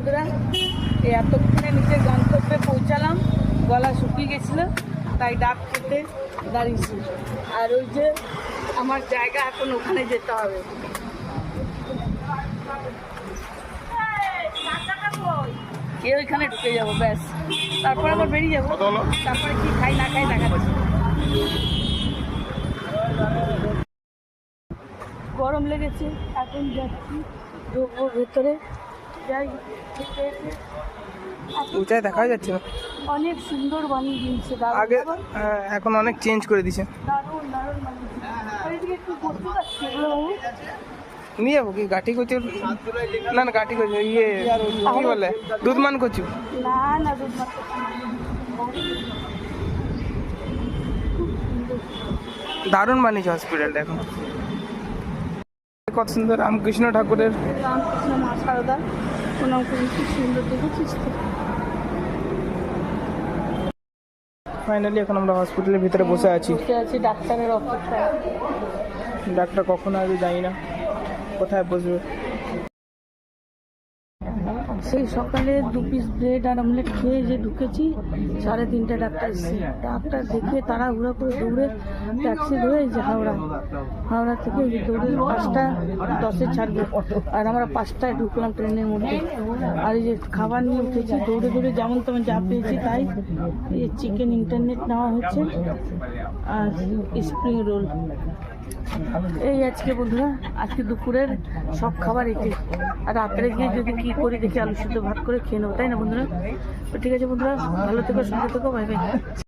বন্ধুরা, এই এতক্ষণে নিচের গন্তব্যে পৌঁছালাম। গলা শুকিয়ে গেছিলো, তাই ডাব খেতে দাঁড়িয়েছি। আর ওই যে আমার জায়গা, এখন ওখানে যেতে হবে। ওইখানে ঢুকে যাবো, ব্যাস। তারপরে আবার বেরিয়ে যাবো। তারপরে কি খাই না খাই দেখাচ্ছি। গরম লেগেছে, এখন যাচ্ছি, ঢুকবো ভেতরে। যাই, উঁচায় দেখা যাচ্ছে না। অনেক সুন্দর বানিয়ে দিয়েছে। আগে এখন অনেক চেঞ্জ করে দিয়েছে। দারুণ দারুণ বানিয়ে একটু বসতে পারছি এগুলো বাবু। নিয়ে যাবো কি গাঠি কচুর? না না, গাঠি কচু ইয়ে কি বলে, দুধমান কচু। না না, দুধ মাত্র দারুণ বানিয়েছে হসপিটালটা এখন। কত সুন্দর রামকৃষ্ণ ঠাকুরের। রামকৃষ্ণ মা সারদা প্রণাম করি, কি সুন্দর দেখেছিস তো। ফাইনালি এখন আমরা হসপিটালের ভিতরে বসে আছি। বসে আছি ডাক্তারের অপেক্ষায়। ডাক্তার কখন আসবে জানি না, কোথায় বসবে। সেই সকালে 2 পিস ব্রেড আর অমলেট খেয়ে যে ঢুকেছি, 3:30 ডাক্তার এসেছে। ডাক্তার দেখে তারা হুড়া করে দৌড়ে ট্যাক্সি ধরে যে হাওড়া থেকে দৌড়ে 5:10 ছাড়বে। আর আমরা 5টায় ঢুকলাম ট্রেনের মধ্যে। আর এই যে খাবার নিয়ে উঠেছি দৌড়ে দৌড়ে, যেমন তেমন যা পেয়েছি তাই। এই চিকেন ইন্টারনেট নেওয়া হচ্ছে আর স্প্রিং রোল। এই আজকে বন্ধুরা, আজকে দুপুরের সব খাবার এটি। আর রাত্রে গিয়ে যদি কি করি দেখি, আলু সিদ্ধ ভাত করে খেয়ে নেবো, তাই না বন্ধুরা? তো ঠিক আছে বন্ধুরা, ভালো থেকো, সুন্দর থেকো, বাই বাই।